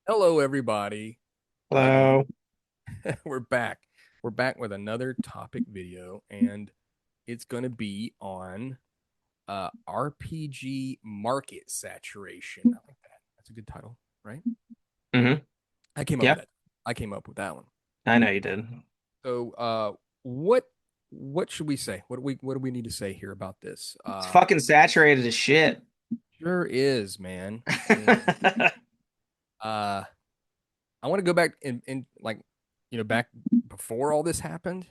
Hello, everybody. Um, Hello. we're back. We're back with another topic video, and it's going to be on RPG market saturation. I like that. That's a good title, right? Hmm. I came up with Yeah, that. I came up with that one. I know you did. So, what should we say? What do we need to say here about this? It's fucking saturated as shit. Sure is, man. And uh, I want to go back and like, back before all this happened.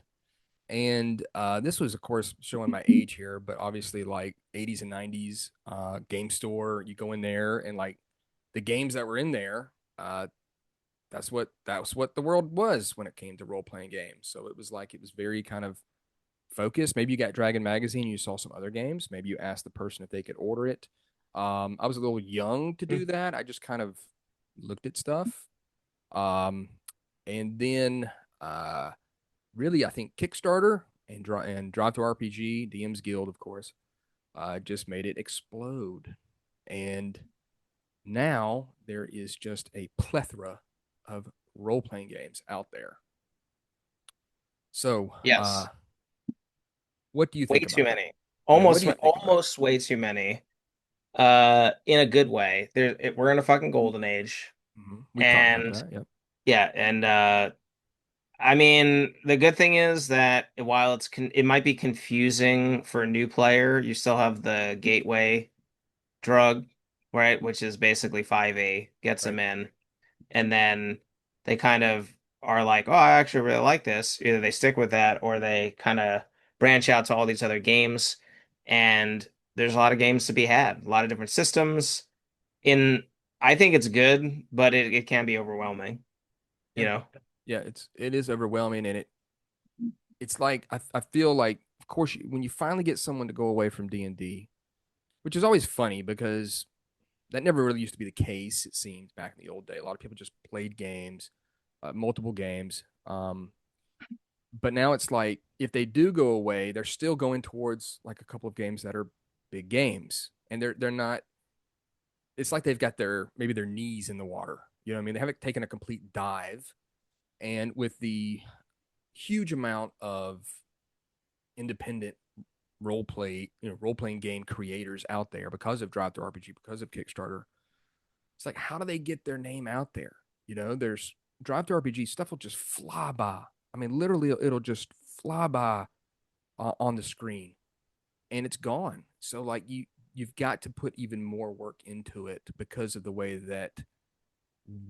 And this was, of course, showing my age here, but obviously, like 80s and 90s game store, you go in there and like the games that were in there, that's what the world was when it came to role playing games. So it was very kind of focused. Maybe you got Dragon Magazine, you saw some other games. Maybe you asked the person if they could order it. I was a little young to do that. I just kind of looked at stuff. Um, and then uh, really, I think Kickstarter and Drive to RPG, DM's Guild, of course, just made it explode. And now there is just a plethora of role playing games out there. So, Yes, what do you way think too about that? many. Yeah, what Almost, do you think about it? almost way too many. In a good way. We're in a fucking golden age, We've talked about and that. Yep. yeah, and I mean, the good thing is that while it might be confusing for a new player, you still have the gateway drug, right? Which is basically 5A, gets Right. them in. And then they kind of are like, oh, I actually really like this. Either they stick with that or they kind of branch out to all these other games. And there's a lot of games to be had, a lot of different systems. In I think it's good, but it can be overwhelming, you Yeah. know? Yeah. It is overwhelming, and it's like I feel like, of course, when you finally get someone to go away from D&D, which is always funny because that never really used to be the case. It seems back in the old day, a lot of people just played games, multiple games. But now it's like if they do go away, they're still going towards like a couple of games that are big games, and they're not. It's like they've got maybe their knees in the water. You know what I mean? They haven't taken a complete dive, and with the huge amount of independent role playing game creators out there because of Drive to RPG, because of Kickstarter, it's like, how do they get their name out there? There's Drive to RPG stuff will just fly by. I mean, literally, it'll just fly by on the screen, and it's gone. So like you've got to put even more work into it because of the way that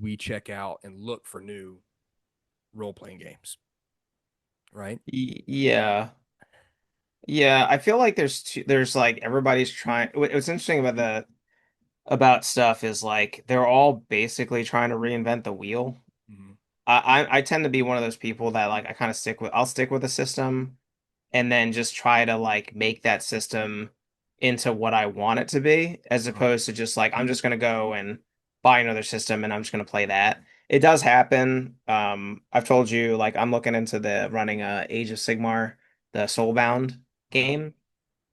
we check out and look for new role playing games, right? Yeah. Yeah, I feel like there's like everybody's trying. What's interesting about the about stuff is like they're all basically trying to reinvent the wheel. Mm-hmm. I tend to be one of those people that like I kind of I'll stick with a system and then just try to like make that system into what I want it to be, as Uh-huh. opposed to just like I'm just gonna go and buy another system and I'm just gonna play that. It does happen. I've told you like I'm looking into the running Age of Sigmar, the Soulbound Uh-huh. game,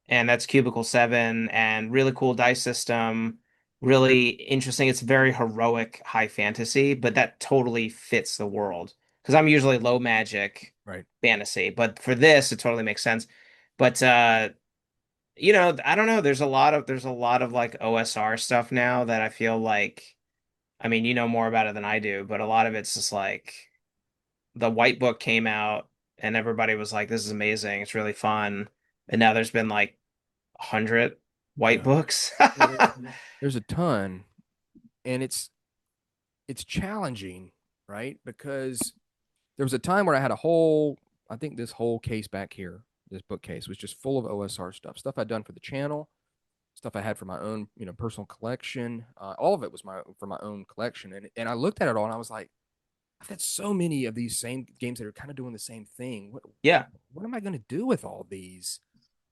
and that's Cubicle 7 and really cool dice system, really interesting. It's very heroic high fantasy, but that totally fits the world because I'm usually low magic Right. fantasy, but for this it totally makes sense. But I don't know, there's a lot of like OSR stuff now that I feel like, I mean, you know more about it than I do, but a lot of it's just like the white book came out and everybody was like, this is amazing, it's really fun. And now there's been like 100 white Yeah. books. Yeah, there's a ton, and it's challenging, right? Because there was a time where I had I think this whole case back here, this bookcase was just full of OSR stuff I'd done for the channel, stuff I had for my own, personal collection. All of it was for my own collection, and I looked at it all and I was like, I've had so many of these same games that are kind of doing the same thing. Yeah. What am I going to do with all these?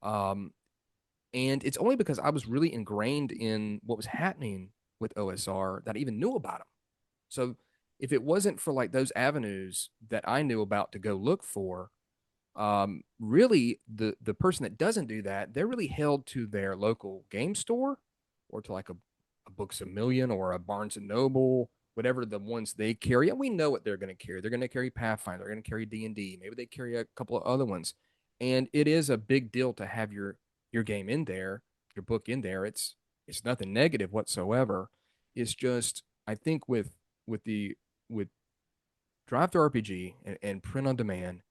Um, and it's only because I was really ingrained in what was happening with OSR that I even knew about them. So if it wasn't for like those avenues that I knew about to go look for, really the person that doesn't do that, they're really held to their local game store or to like a Books a Million or a Barnes and Noble. whatever the ones they carry, and we know what they're going to carry. They're going to carry Pathfinder, they're going to carry D&D, maybe they carry a couple of other ones. And it is a big deal to have your game in there, your book in there. It's nothing negative whatsoever. It's just I think with Drive to RPG and print on demand,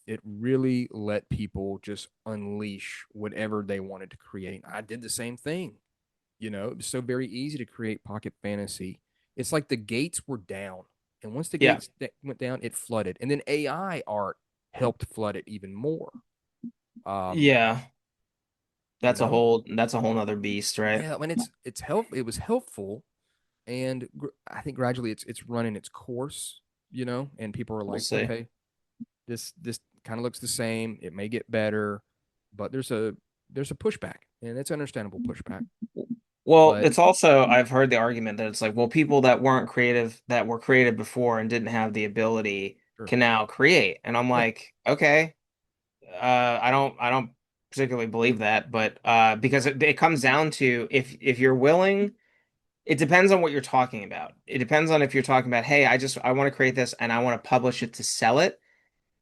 it really let people just unleash whatever they wanted to create. I did the same thing. It was so very easy to create pocket fantasy. It's like the gates were down. And once the Yeah. gates went down, it flooded. And then AI art helped flood it even more. Um, Yeah. you know, That's a whole nother beast, right? yeah, I mean it was helpful, and I think gradually it's running its course, and people are We'll like, see. okay, this kind of looks the same. It may get better, but there's a pushback, and it's understandable pushback. Well, But it's also, I've heard the argument that it's like, well, people that weren't creative, that were creative before and didn't have the ability sure, can now create. And I'm yeah, like, okay, I don't particularly believe that, but because it comes down to if you're willing, it depends on what you're talking about. It depends on if you're talking about, hey, I want to create this and I want to publish it to sell it,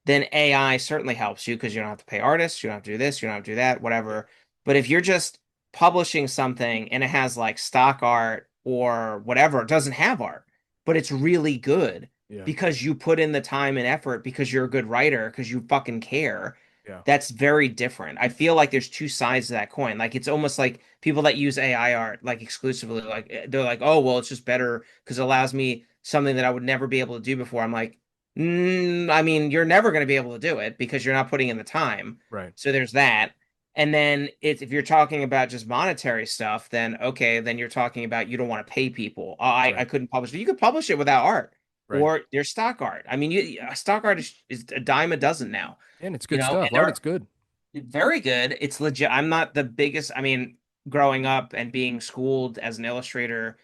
then AI certainly helps you because you don't have to pay artists, you don't have to do this, you don't have to do that, yeah, whatever. But if you're just publishing something and it has like stock art or whatever, it doesn't have art, but it's really good yeah, because you put in the time and effort because you're a good writer, because you fucking care. yeah, That's very different. I feel like there's two sides to that coin. Like it's almost like people that use AI art like exclusively, like they're like, oh, well, it's just better because it allows me something that I would never be able to do before. I'm like, I mean, you're never going to be able to do it because you're not putting in the time. right, So there's that. And then if you're talking about just monetary stuff, then okay, then you're talking about you don't want to pay people. Oh, I right, couldn't publish it. You could publish it without art right. or there's stock art. I mean, stock art is a dime a dozen now, And it's you good know, stuff. and Art, it's good. they're very good. It's legit. I'm not the biggest. I mean, growing up and being schooled as an illustrator,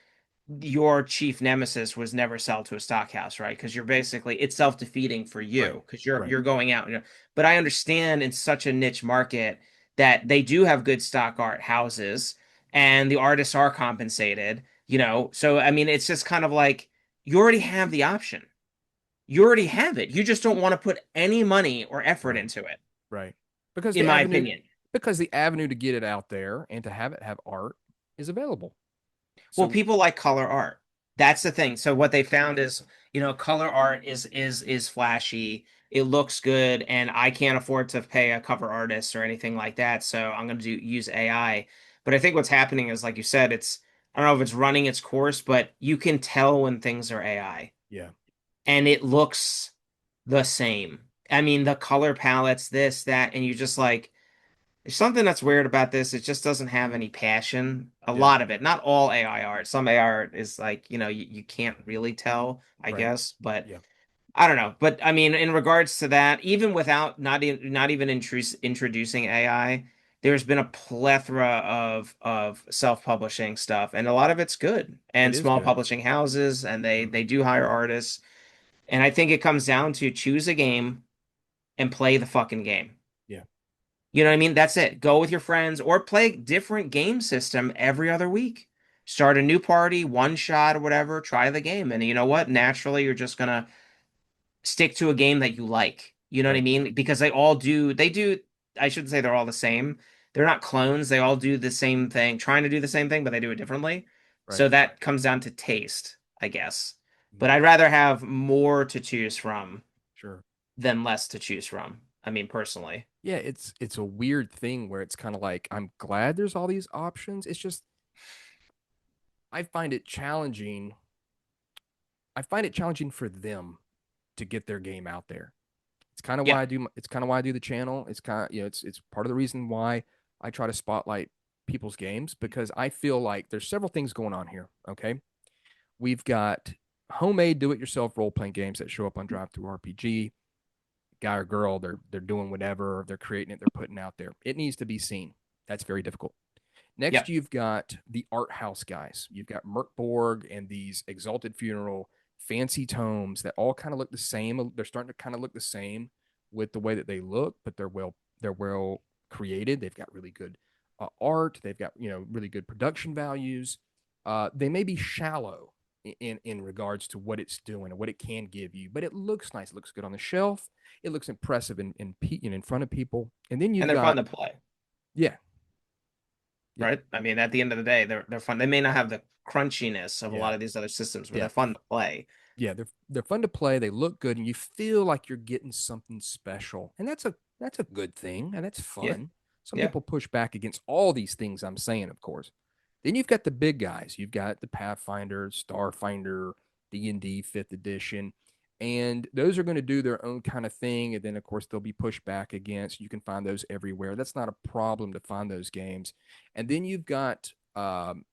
your chief nemesis was never sell to a stock house, right? Because you're basically it's self-defeating for Right, you because you're right. you're going out, But I understand in such a niche market that they do have good stock art houses and the artists are compensated. So I mean, it's just kind of like you already have the option. You already have it. You just don't want to put any money or effort Right. into it, Right. Because in the my avenue opinion. because the avenue to get it out there and to have it have art is available. Well, So people like color art. That's the thing. So what they found is, color art is flashy. It looks good, and I can't afford to pay a cover artist or anything like that. So I'm going to use AI. But I think what's happening is, like you said, I don't know if it's running its course, but you can tell when things are AI, yeah, and it looks the same. I mean, the color palettes, this, that, and you just like there's something that's weird about this. It just doesn't have any passion. A yeah, lot of it, not all AI art. Some AI art is like, you can't really tell, I right. guess. But Yeah, I don't know. But I mean, in regards to that, even without not even introducing AI, there's been a plethora of self-publishing stuff, and a lot of it's good. it And is small good. publishing houses, and they Mhm. they do hire artists. And I think it comes down to choose a game and play the fucking game. Yeah, You know what I mean? That's it. Go with your friends or play a different game system every other week. Start a new party, one shot or whatever, try the game. And you know what? Naturally, you're just gonna stick to a game that you like. You know what I right, mean? Because they do, I shouldn't say they're all the same. They're not clones. They all do the same thing, trying to do the same thing, but they do it differently. right. So that comes down to taste, I guess. But Mhm. I'd rather have more to choose from Sure. than less to choose from. I mean, personally. Yeah, it's a weird thing where it's kind of like I'm glad there's all these options. It's just I find it challenging. I find it challenging for them to get their game out there. Yeah. It's kind of why I do the channel. It's kind of, it's part of the reason why I try to spotlight people's games because I feel like there's several things going on here, okay? We've got homemade do-it-yourself role-playing games that show up on Drive Through RPG. Guy or girl, they're doing whatever, they're creating it, they're putting out there. It needs to be seen. That's very difficult. Yeah. Next, you've got the art house guys. You've got Merkborg and these Exalted Funeral fancy tomes that all kind of look the same. They're starting to kind of look the same with the way that they look, but they're well created. They've got really good art. They've got really good production values. They may be shallow, in regards to what it's doing and what it can give you. But it looks nice. It looks good on the shelf. It looks impressive in front of people. And then And you've they're fun got, to play, yeah, yeah, right? I mean, at the end of the day, they're fun. They may not have the crunchiness of a yeah, lot of these other systems, but yeah, they're fun to play. yeah. They're fun to play. They look good, and you feel like you're getting something special, and that's a good thing, and that's Yeah, fun. Some yeah. people push back against all these things I'm saying, of course. Then you've got the big guys. You've got the Pathfinder, Starfinder, D&D Fifth Edition, and those are going to do their own kind of thing. And then, of course, they'll be pushed back against. You can find those everywhere. That's not a problem to find those games. And then you've got again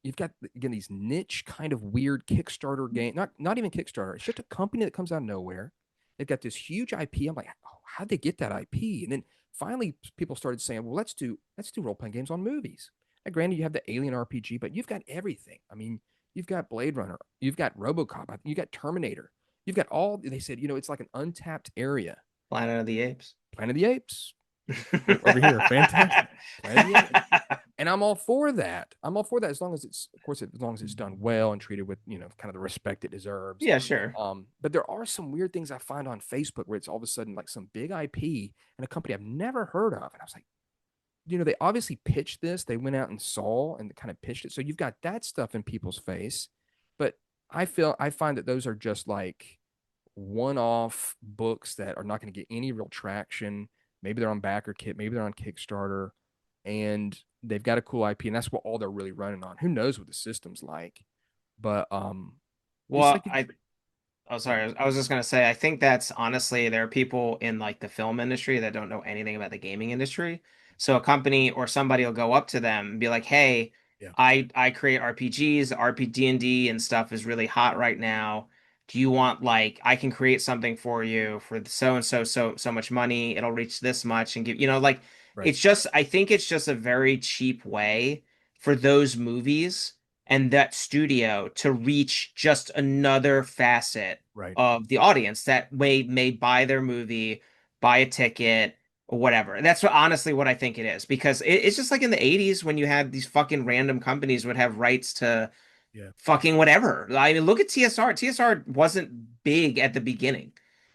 these niche kind of weird Kickstarter game. Not even Kickstarter. It's just a company that comes out of nowhere. They've got this huge IP. I'm like, oh, how'd they get that IP? And then finally, people started saying, well, let's do role playing games on movies. Now, granted, you have the Alien RPG, but you've got everything. I mean, you've got Blade Runner, you've got RoboCop, you've got Terminator, you've got all. They said, it's like an untapped area. Planet of the Apes. Planet of the Apes over here, fantastic. Planet of the Apes, and I'm all for that. I'm all for that as long as it's, of course, as long as it's done well and treated with kind of the respect it deserves. Yeah, sure. But there are some weird things I find on Facebook where it's all of a sudden like some big IP and a company I've never heard of, and I was like, they obviously pitched this. They went out and saw and kind of pitched it. So you've got that stuff in people's face. But I find that those are just like one-off books that are not going to get any real traction. Maybe they're on BackerKit, maybe they're on Kickstarter, and they've got a cool IP, and that's what all they're really running on. Who knows what the system's like? But it's Well, like oh, sorry. I was just gonna say, I think that's honestly, there are people in like the film industry that don't know anything about the gaming industry. So a company or somebody will go up to them and be like, "Hey, yeah, I create RPGs, RPG and D and stuff is really hot right now. Do you want like I can create something for you for so and so much money? It'll reach this much and give like right, it's just I think it's just a very cheap way for those movies and that studio to reach just another facet right, of the audience that may buy their movie, buy a ticket, or whatever. And that's honestly what I think it is because it's just like in the 80s when you had these fucking random companies would have rights to yeah, fucking whatever. I mean, look at TSR. TSR wasn't big at the beginning,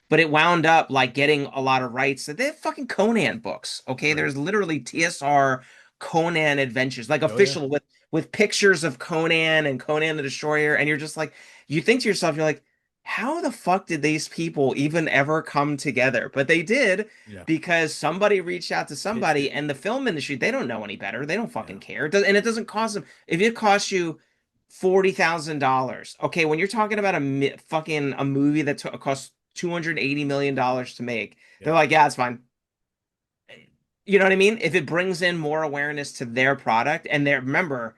but it wound up like getting a lot of rights. They have fucking Conan books. Okay, right. there's literally TSR Conan adventures, like Oh yeah, official with pictures of Conan and Conan the Destroyer, and you're just like, you think to yourself, you're like, how the fuck did these people even ever come together? But they did yeah. because somebody reached out to Pitched somebody, it. and the film industry, they don't know any better. They don't Yeah, fucking care. And it doesn't cost them. If it costs you $40,000. Okay, when you're talking about fucking a movie that costs $280 million to make, yeah, they're like, yeah, it's fine. You know what I mean? If it brings in more awareness to their product, and they remember,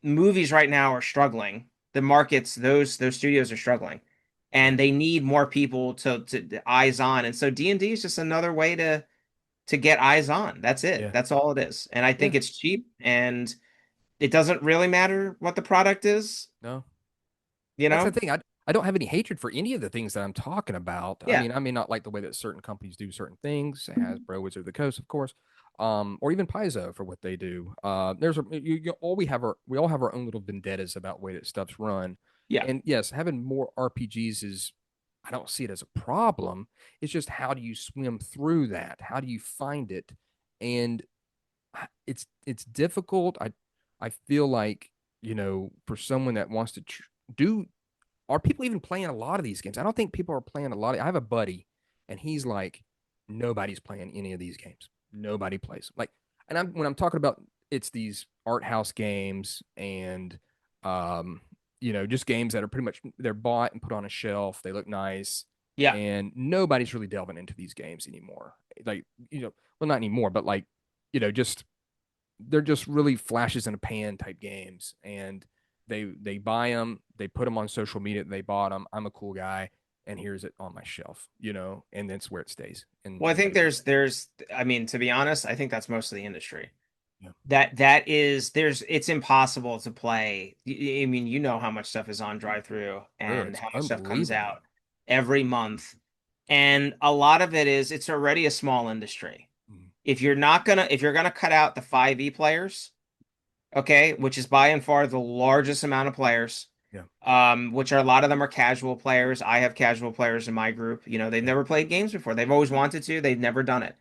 movies right now are struggling. The markets, those studios are struggling, yeah, and they need more people to eyes on. And so D&D is just another way to get eyes on. That's it. yeah, That's all it is. And I yeah. think it's cheap, and it doesn't really matter what the product is, No, you that's the know? thing. I don't have any hatred for any of the things that I'm talking about. I Yeah. mean, I may not like the way that certain companies do certain things, Hasbro, Wizard of the Coast, of course, or even Paizo for what they do. There's a we all have our own little vendettas about the way that stuff's run. Yeah. And yes, having more RPGs is, I don't see it as a problem. It's just how do you swim through that? How do you find it? And it's difficult. I feel like, for someone that wants to do, are people even playing a lot of these games? I don't think people are playing a lot. I have a buddy, and he's like, nobody's playing any of these games. Nobody plays like, and when I'm talking about, it's these art house games and, um, just games that are pretty much they're bought and put on a shelf. They look nice, Yeah. and nobody's really delving into these games anymore. Like, well, not anymore, but like, just they're just really flashes in a pan type games, and they buy them, they put them on social media, they bought them. I'm a cool guy, and here's it on my shelf, and that's where it stays, and Well, I think nobody does anything. I mean, to be honest, I think that's most of the industry. Yeah, That is it's impossible to play. I mean, you know how much stuff is on drive through oh, and it's how much stuff comes unbelievable. out every month. And a lot of it is it's already a small industry. Mhm. If you're gonna cut out the 5e players, okay, which is by and far the largest amount of players, Yeah. which are a lot of them are casual players. I have casual players in my group. You know, they've Yeah. never played games before. They've always wanted to. They've never done it.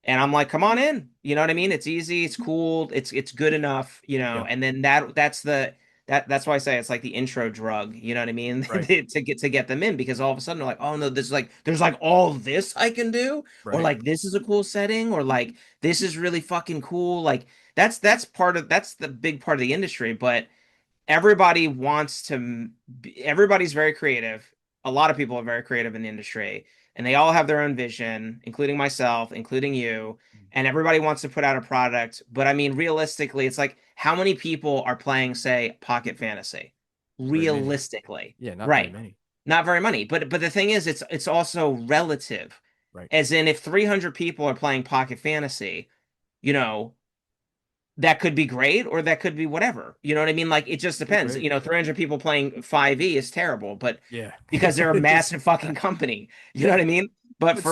And I'm like, come on in. You know what I mean? It's easy, it's cool, it's good enough, you know. Yeah. And then that's why I say it's like the intro drug, you know what I mean? Right. To get them in because all of a sudden they're like, oh no, this is like there's like all this I can do, or Right. like this is a cool setting, or like this is really fucking cool. Like that's the big part of the industry, but everybody wants to everybody's very creative. A lot of people are very creative in the industry, and they all have their own vision, including myself, including you, and everybody wants to put out a product. But I mean, realistically, it's like how many people are playing, say, Pocket Fantasy? Very many. Realistically, Yeah, not very right? many. Not very many. But the thing is, it's also relative. Right. As in, if 300 people are playing Pocket Fantasy, you know, that could be great or that could be whatever. You know what I mean? Like it just Could be depends. great. 300 people playing 5e is terrible, but Yeah. because they're a It's massive fucking company. You know yeah. what I mean? But It's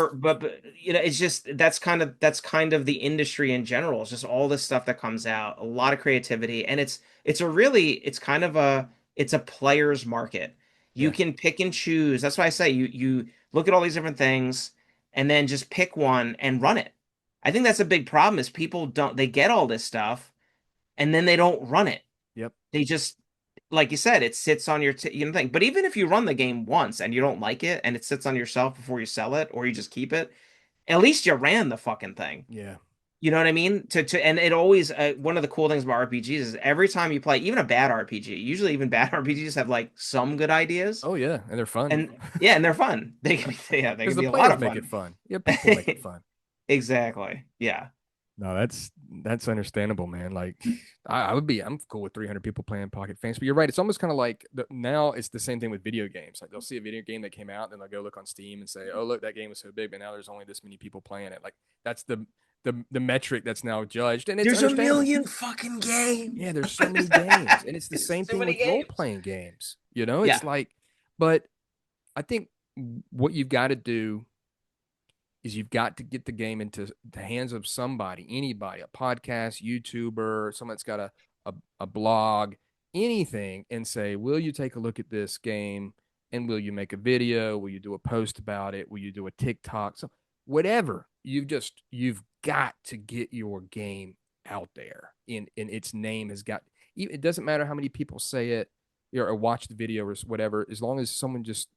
it's just that's kind of the industry in general. It's just all this stuff that comes out, a lot of creativity, and it's kind of a player's market. You yeah. can pick and choose. That's why I say you look at all these different things and then just pick one and run it. I think that's a big problem is people don't they get all this stuff and then they don't run it. Yep. They just like you said, it sits on your thing. But even if you run the game once and you don't like it and it sits on your shelf before you sell it or you just keep it, at least you ran the fucking thing. Yeah. You know what I mean? To and it always one of the cool things about RPGs is every time you play, even a bad RPG, usually even bad RPGs have like some good ideas, Oh yeah, and they're fun. and yeah, and they're fun. They can be yeah, they Because can the be a lot players of make it fun. fun. Yeah, people make it fun. Exactly. Yeah. No, that's understandable, man. Like I'm cool with 300 people playing Pocket Fantasy, but you're right. It's almost kind of like now it's the same thing with video games. Like they'll see a video game that came out, then they'll go look on Steam and say, "Oh, look, that game was so big, but now there's only this many people playing it." Like that's the metric that's now judged, and it's There's a understandable. million fucking games. Yeah, there's so many games, and it's the There's same too thing many with role games. playing games. You know, it's Yeah. like, but I think what you've got to do is you've got to get the game into the hands of somebody, anybody, a podcast, YouTuber, someone that's got a blog, anything, and say, will you take a look at this game? And will you make a video? Will you do a post about it? Will you do a TikTok? So whatever. You've got to get your game out there. In its name has got it doesn't matter how many people say it or watch the video or whatever, as long as someone just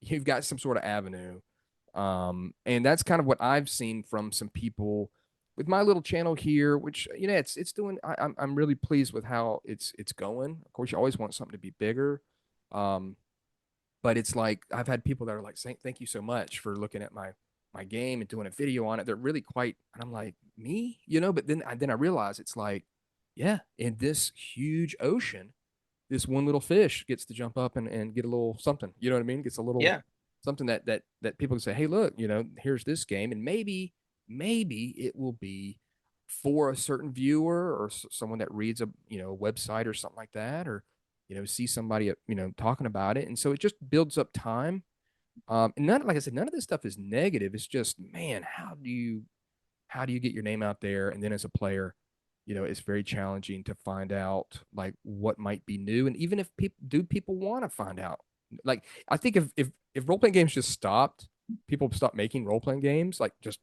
you've got some sort of avenue. And that's kind of what I've seen from some people with my little channel here, which it's doing. I'm really pleased with how it's going. Of course, you always want something to be bigger, um, but it's like I've had people that are like saying thank you so much for looking at my game and doing a video on it. They're really quite, and I'm like me, But then I realize it's like, yeah, in this huge ocean, this one little fish gets to jump up and get a little something. You know what I mean? Gets a little Yeah. something that people can say, hey, look, here's this game, and maybe it will be for a certain viewer or someone that reads a website or something like that, or see somebody talking about it, and so it just builds up time. And none, like I said, none of this stuff is negative. It's just, man, how do you get your name out there? And then as a player, it's very challenging to find out like what might be new. And even if people want to find out, like I think if role playing games just stopped, people stopped making role playing games, like just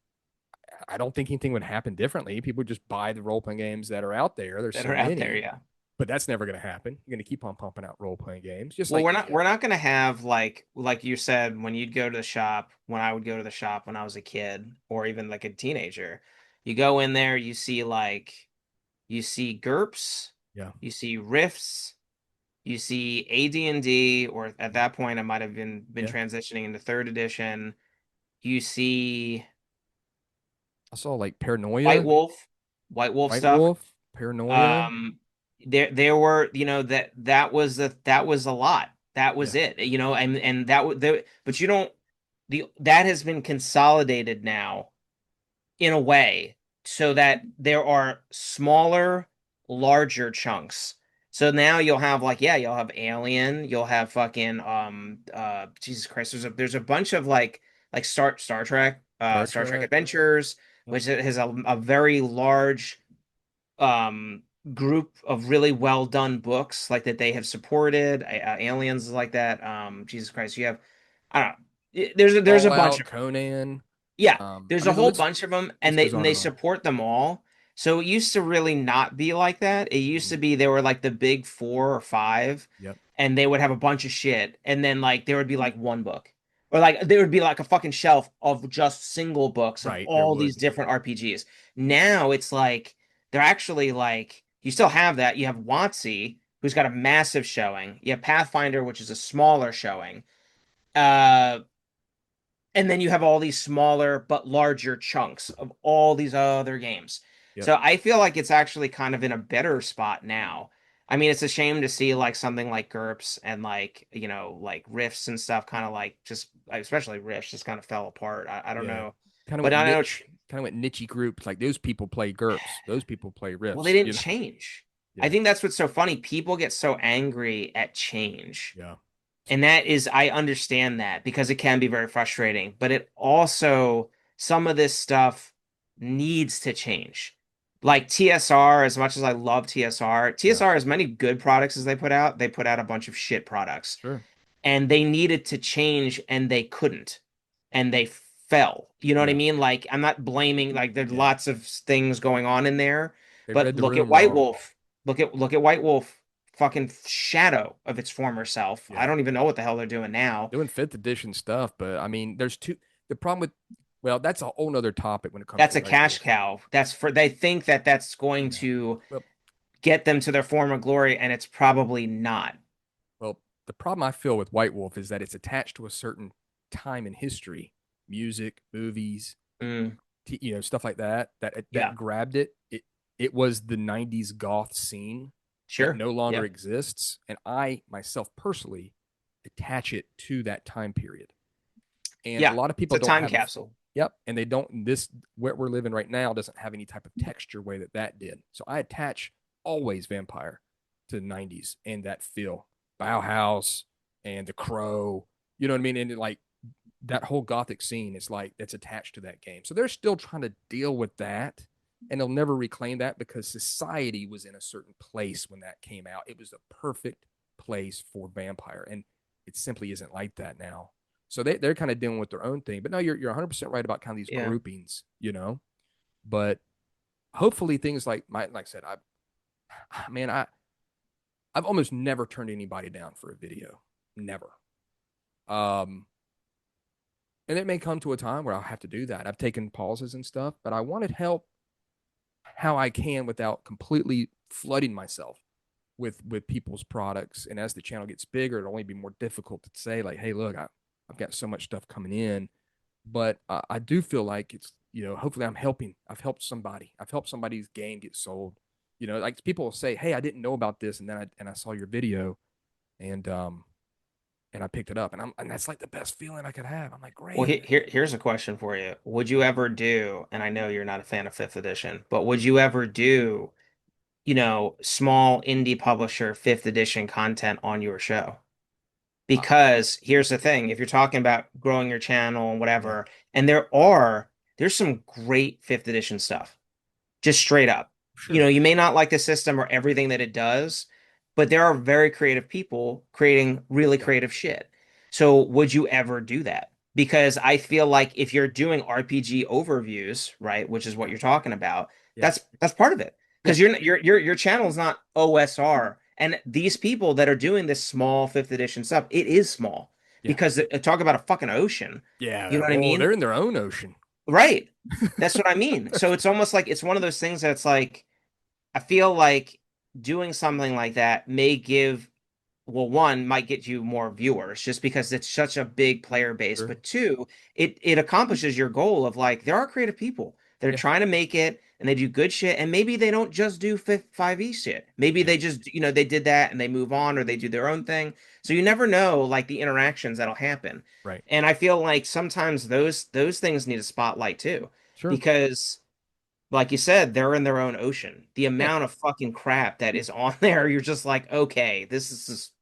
I don't think anything would happen differently. People would just buy the role playing games that are out there. There's That so are out there, many, yeah. but that's never going to happen. You're going to keep on pumping out role playing games, just Well, like we're not gonna have like you said when you'd go to the shop, when I would go to the shop when I was a kid or even like a teenager. You go in there, you see GURPS, yeah, you see Rifts, you see AD&D, or at that point I might have been yeah. transitioning into third edition. You see I saw like White Paranoia, Wolf, White Wolf White stuff. Wolf, Paranoia. Um, there were, that was a lot. That was Yeah, it, and but that has been consolidated now in a way so that there are smaller, larger chunks. So now you'll have like, yeah, you'll have Alien, you'll have fucking Jesus Christ, there's a bunch of like Star Trek, Star Star Trek Trek. Adventures, Yep. which has a very large group of really well done books like that they have supported. Aliens is like that. Jesus Christ, you have I don't know. There's a bunch Fallout, of Conan. yeah, I there's a mean, the whole list bunch of them, list and goes on they and on. support them all. So it used to really not be like that. It used Mhm. to be they were like the big four or five, Yep. and they would have a bunch of shit, and then like there would be like one book, or like there would be like a fucking shelf of just single books of Right. There all these would. different RPGs. Now it's like they're actually like you still have that. You have wotc, who's got a massive showing. You have Pathfinder, which is a smaller showing. Uh, and then you have all these smaller but larger chunks of all these other games. Yep. So I feel like it's actually kind of in a better spot now. I mean, it's a shame to see like something like GURPS and like, like Rifts and stuff kind of like just, especially Rifts just kind of fell apart. I don't Yeah. know. Kind of But went I know, niche. Kind of went nichey groups. Like those people play GURPS. Those people play well, they riffs. didn't change. I Yeah. think that's what's so funny. People get so angry at change. Yeah. And that is, I understand that because it can be very frustrating, but it also, some of this stuff needs to change. Like TSR, as much as I love TSR, Yeah. TSR, as many good products as they put out a bunch of shit products. Sure. And they needed to change and they couldn't. And they fell. You know what I Yeah. mean? Like, I'm not blaming, like, there's Yeah. lots of things going on in there, They but read the look at room White wrong. Wolf. Look at White Wolf, fucking shadow of its former self. I Yeah. don't even know what the hell they're doing now. Doing fifth edition stuff, but I mean, there's two. The problem with, well, that's a whole nother topic when it comes That's to a White cash Wolf. cow. That's for they think that that's going Yeah. to Well, get them to their former glory, and it's probably not. well, the problem I feel with White Wolf is that it's attached to a certain time in history, music, movies, Mm, stuff like that. That yeah, grabbed it. It was the '90s goth scene that sure. no longer Yeah, exists, and I myself personally attach it to that time period. And a yeah. lot of It's people a don't time have a capsule. yep, and they don't this where we're living right now doesn't have any type of texture way that did. So I attach always vampire to the '90s and that feel, Bauhaus and the Crow, you know what I mean? And like that whole gothic scene is like that's attached to that game. So they're still trying to deal with that, and they'll never reclaim that because society was in a certain place when that came out. It was a perfect place for vampire, and it simply isn't like that now. So they're kind of dealing with their own thing. But no, you're 100% right about kind of these Yeah. groupings, But hopefully things like I said, man, I've almost never turned anybody down for a video, never. Um, and it may come to a time where I'll have to do that. I've taken pauses and stuff, but I wanted help how I can without completely flooding myself with people's products. And as the channel gets bigger, it'll only be more difficult to say like, hey, look, I've got so much stuff coming in, but I do feel like it's hopefully I'm helping. I've helped somebody. I've helped somebody's game get sold. Like people will say, hey, I didn't know about this, and then I saw your video, and I picked it up, and that's like the best feeling I could have. I'm like, Well, great. here's a question for you. Would you ever do, and I know you're not a fan of fifth edition, but would you ever do, small indie publisher fifth edition content on your show? Uh, Because here's the thing, if you're talking about growing your channel and yeah, whatever, and there's some great fifth edition stuff. Just straight up. sure. You may not like the system or everything that it does, but there are very creative people creating really Yep. creative shit. So would you ever do that? Because I feel like if you're doing RPG overviews, right, which is what Yeah. you're talking about, Yeah. that's part of it. Yeah. Because your channel is not OSR. And these people that are doing this small fifth edition stuff, it is small. Yeah. Because talk about a fucking ocean. You Yeah. know what I Well, mean? they're in their own ocean. Right. That's what I mean. So it's almost like it's one of those things that's like I feel like doing something like that may give, well, one, might get you more viewers just because it's such a big player base. Sure. But two, it accomplishes your goal of like there are creative people that are Yeah. trying to make it and they do good shit. And maybe they don't just do 5e shit. Maybe Yeah. they just, they did that and they move on or they do their own thing. So you never know like the interactions that'll happen. Right. And I feel like sometimes those things need a spotlight too. Sure. Because like you said, they're in their own ocean. The Yeah. amount of fucking crap that is on there, you're just like, okay, this is just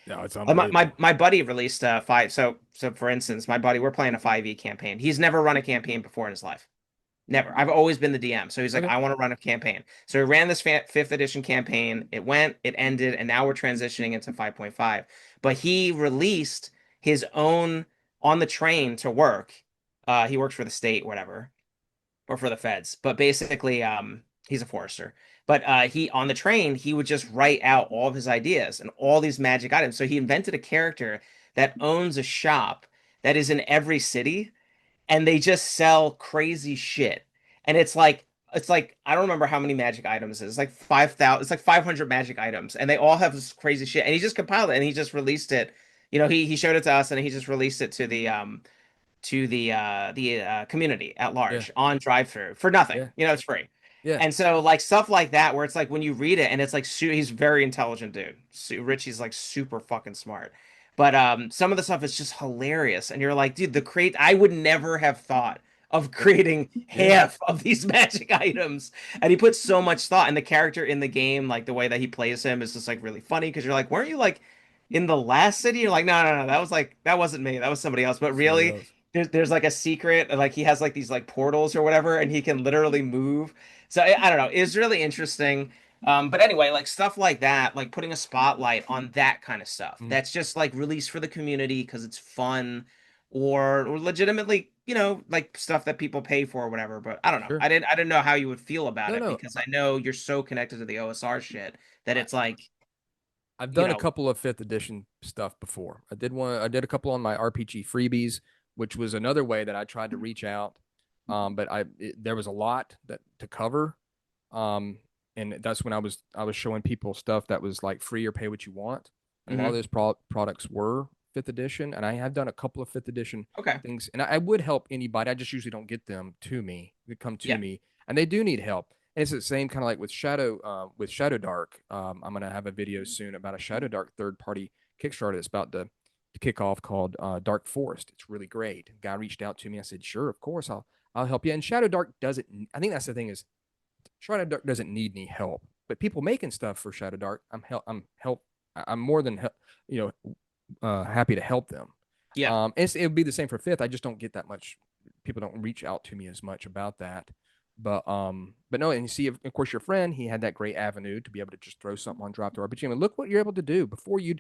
No, it's my unbelievable. my buddy released five. So for instance, my buddy, we're playing a 5e campaign. He's never run a campaign before in his life. Never. I've always been the DM. So he's like, Okay. I want to run a campaign. So he ran this fifth edition campaign. It went, it ended, and now we're transitioning into 5.5. But he released his own on the train to work. He works for the state, whatever, or for the feds. But basically, he's a forester. But he on the train, he would just write out all of his ideas and all these magic items. So he invented a character that owns a shop that is in every city and they just sell crazy shit. And it's like I don't remember how many magic items it is. It's like 5,000, it's like 500 magic items and they all have this crazy shit. And he just compiled it and he just released it. He showed it to us and he just released it to the community at Yeah. large on drive-through for nothing. Yeah. It's free. Yeah. And so like stuff like that where it's like when you read it and it's like he's very intelligent dude. Richie's like super fucking smart. But some of the stuff is just hilarious and you're like, dude, I would never have thought of Yep. creating Yeah. half of these magic items. And he puts so much thought and the character in the game, like the way that he plays him is just like really funny because you're like, weren't you like in the last city? You're like, no, no, no, that wasn't me. That was somebody else. But Somebody really, else. there's like a secret, like he has like these like portals or whatever, and he can literally move. So I don't know. It's really interesting. But anyway, like stuff like that, like putting a spotlight on that kind of stuff. Mm. That's just like released for the community because it's fun, or legitimately, like stuff that people pay for or whatever. But I don't know. Sure. I didn't know how you would feel about No, it no. because I know you're so connected to the OSR shit that I, it's like, I've you done a know, couple of fifth edition stuff before. I did one. I did a couple on my RPG freebies, which was another way that I tried to reach out. But there was a lot that to cover. Um, and that's when I was showing people stuff that was like free or pay what you want. And a lot of hmm. those products were fifth edition, and I have done a couple of fifth edition Okay. things, and I would help anybody. I just usually don't get them to me. They come to Yeah. me, and they do need help. And it's the same kind of like with Shadow Dark. I'm gonna have a video soon about a Shadow Dark third party Kickstarter that's about to kick off called Dark Forest. It's really great. A guy reached out to me. I said, sure, of course, I'll help you. And Shadow Dark doesn't. I think that's the thing is Shadow Dark doesn't need any help, but people making stuff for Shadow Dark, I'm more than happy to help them. Yeah. It would be the same for fifth. I just don't get that much. People don't reach out to me as much about that. But no, and you see, of course, your friend, he had that great avenue to be able to just throw something on drop the RPG. I mean, look what you're able to do. Before you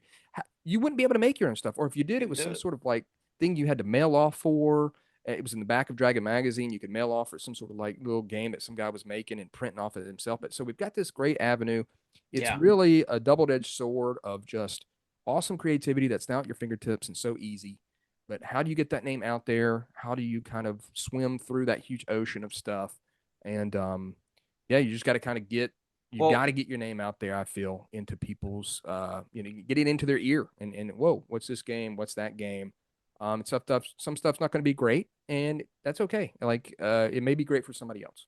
wouldn't be able to make your own stuff, or if you did, it Couldn't was do some it. sort of like thing you had to mail off for. It was in the back of Dragon Magazine. You could mail off for some sort of like little game that some guy was making and printing off of himself. But so we've got this great avenue. It's Yeah. really a double-edged sword of just awesome creativity that's now at your fingertips and so easy. But how do you get that name out there? How do you kind of swim through that huge ocean of stuff? And yeah, you just got to kind of you got Well, to get your name out there. I feel into people's, get it into their ear and whoa, what's this game? What's that game? Some stuff's not going to be great, and that's okay. Like, it may be great for somebody else.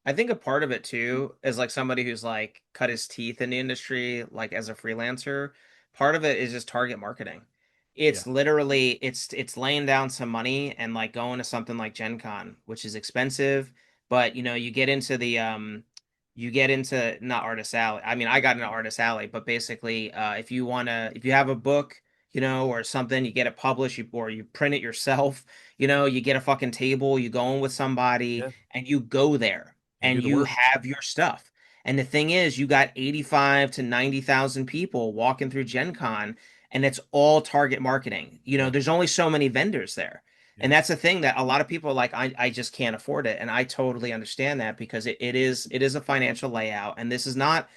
I think a part of it too is like somebody who's like cut his teeth in the industry, like as a freelancer. Part of it is just target marketing. Yeah, It's literally it's laying down some money and like going to something like Gen Con, which is expensive, but you get into not Artist Alley. I mean, I got into Artist Alley, but basically if you have a book, or something, you get it published, or you print it yourself, you get a fucking table, you go in with somebody yeah, and you go there and do and the you work. have your stuff. And the thing is, you got 85 to 90,000 people walking through Gen Con, and it's all target marketing. Yeah, There's only so many vendors there. yeah, And that's the thing that a lot of people are like, I just can't afford it. And I totally understand that because it is a financial layout. And this is not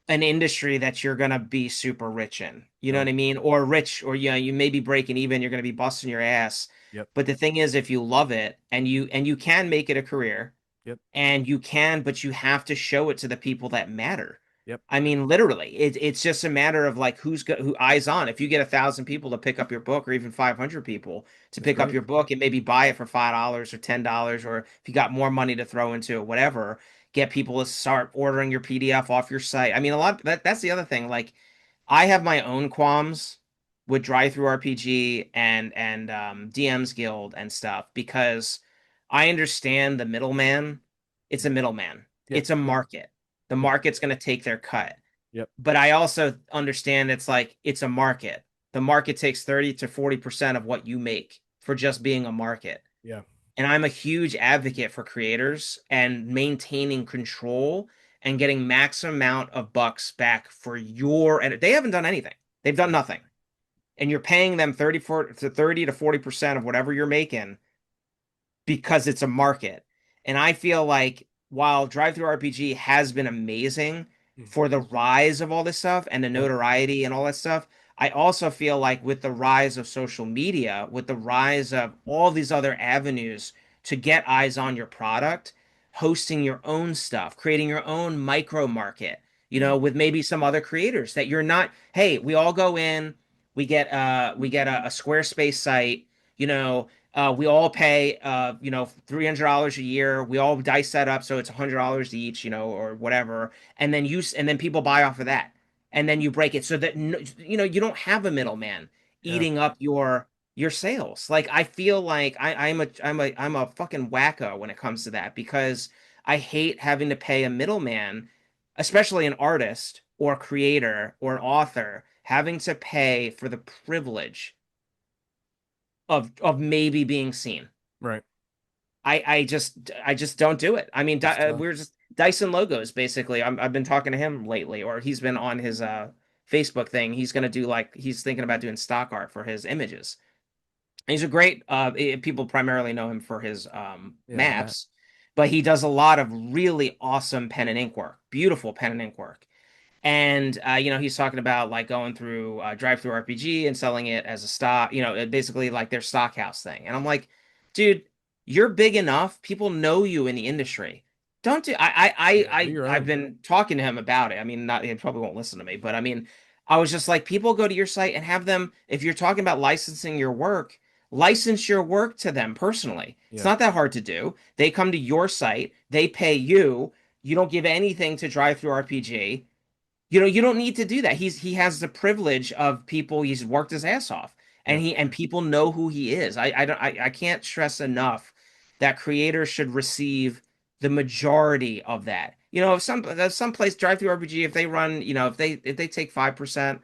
an industry that you're gonna be super rich in. You know what no, I mean? Or rich, or you may be breaking even, you're gonna be busting your ass. yep, But the thing is, if you love it and you can make it a career, yep, and you can, but you have to show it to the people that matter. yep. I mean, literally, it's just a matter of like who eyes on. If you get 1,000 people to pick up your book, or even 500 people to That's pick up great. your book and maybe buy it for $5 or $10, or if you got more money to throw into it, whatever, get people to start ordering your PDF off your site. I mean, a lot that's the other thing. Like, I have my own qualms with Drive Through RPG and DM's Guild and stuff because I understand the middleman. It's a middleman. Yeah, It's a market. The yeah, market's going to take their cut. yep, But I also understand it's like it's a market. The market takes 30 to 40% of what you make for just being a market. yeah, And I'm a huge advocate for creators and maintaining control and getting max amount of bucks back for your, and they haven't done anything. They've done Yeah. nothing. And you're paying them 30 to 40% of whatever you're making because it's a market. And I feel like while Drive Through RPG has been amazing Mhm. for the rise of all this stuff and the Yep. notoriety and all that stuff, I also feel like with the rise of social media, with the rise of all these other avenues to get eyes on your product, hosting your own stuff, creating your own micro market, Yeah. with maybe some other creators that you're not, hey, we all go in, we get a Squarespace site, you know, we all pay, $300 a year. We all dice that up, so it's $100 each, or whatever. And then people buy off of that, and then you break it so that you don't have a middleman Yeah. eating up your sales. Like I feel like I'm a fucking wacko when it comes to that because I hate having to pay a middleman, especially an artist or creator or an author, having to pay for the privilege of maybe being seen. Right. I just don't do it. I mean, It's tough. we're just Dyson Logos basically. I've been talking to him lately, or he's been on his Facebook thing. He's gonna do like he's thinking about doing stock art for his images. And he's a great people primarily know him for his Yeah. The map. maps, but he does a lot of really awesome pen and ink work, beautiful pen and ink work. And he's talking about like going through Drive Through RPG and selling it as a stock, basically like their stock house thing. And I'm like, dude, you're big enough. People know you in the industry. Don't do. Yeah. Do your I've own. been talking to him about it. I mean, not he probably won't listen to me, but I mean, I was just like, people go to your site and have them. If you're talking about licensing your work, license your work to them personally. It's Yeah. not that hard to do. They come to your site, they pay you. You don't give anything to Drive Through RPG. You don't need to do that. He has the privilege of people. He's worked his ass off, and Yeah. people know who he is. I can't stress enough that creators should receive the majority of that. If some place Drive Through RPG, if they run, if they take 5%,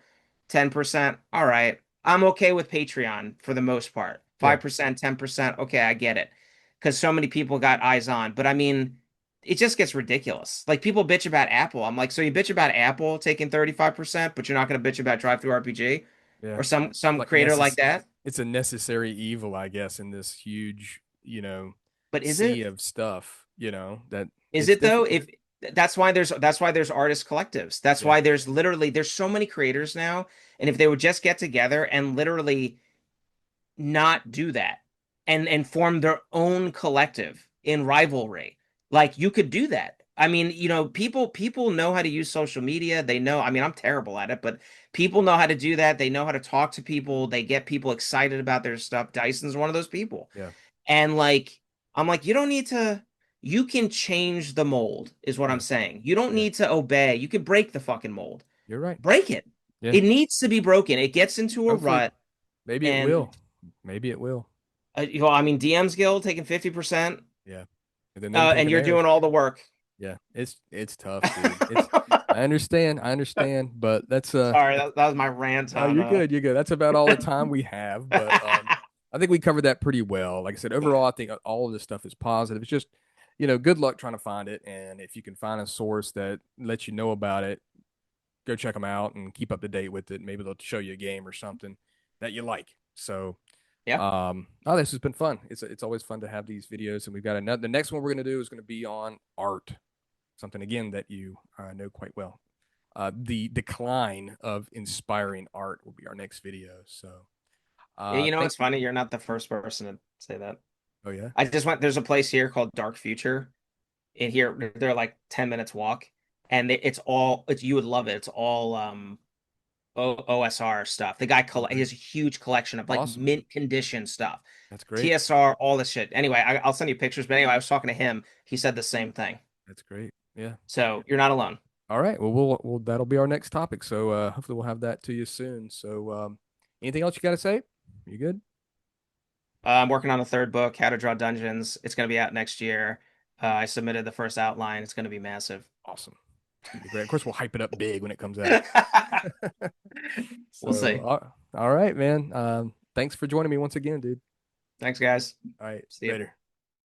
10%, all right, I'm okay with Patreon for the most part. Yeah. 5%, 10%, okay, I get it, because so many people got eyes on. But I mean, it just gets ridiculous. Like people bitch about Apple. I'm like, so you bitch about Apple taking 35%, but you're not going to bitch about Drive Through RPG Yeah. or some Like creator like that. it's a necessary evil, I guess, in this huge, But is sea it? of stuff, that Is it's it though? difficult. If that's why there's artist collectives. That's Yeah. why there's so many creators now. And if they would just get together and literally not do that and form their own collective in rivalry. Like you could do that. I mean, people know how to use social media. They know, I mean, I'm terrible at it, but people know how to do that. They know how to talk to people. They get people excited about their stuff. Dyson's one of those people. Yeah. And like I'm like, you don't need to you can change the mold, is what I'm Yeah. saying. You don't Yeah. need to obey. You can break the fucking mold. You're right. Break it. Yeah. It needs to be broken. It gets into a Hopefully, rut. maybe it And will. Maybe it will. I mean, DM's Guild taking 50%, Yeah. And then them and taking you're theirs. doing all the work. Yeah. It's tough, dude. I understand. I understand, but that's Sorry, that was my rant no, on you're good. You're good. That's about all the time we have, but I think we covered that pretty well. Like I said, overall, I think all of this stuff is positive. It's just, good luck trying to find it, and if you can find a source that lets you know about it, go check them out and keep up to date with it. Maybe they'll show you a game or something that you like. So, Yeah. this has been fun. It's always fun to have these videos, and we've got another. The next one we're gonna do is gonna be on art, something again that you know quite well. The decline of inspiring art will be our next video. So, Yeah, thank it's you. funny. You're not the first person to say that. Oh yeah, There's a place here called Dark Future. In here, they're like 10 minutes walk. And you would love it. It's all OSR stuff. The guy, oh he great, has a huge collection of like awesome. mint condition stuff. That's great. TSR, all this shit. Anyway, I'll send you pictures. But anyway, I was talking to him. He said the same thing. That's great. Yeah. So you're not alone. All right. Well, we'll that'll be our next topic. So hopefully we'll have that to you soon. So anything else you got to say? You good? I'm working on the third book, How to Draw Dungeons. It's going to be out next year. I submitted the first outline. It's going to be massive. Awesome. It's gonna be great. Of course, we'll hype it up big when it comes out. We'll So see. all right, man. Thanks for joining me once again, dude. Thanks, guys. All right, See ya. later.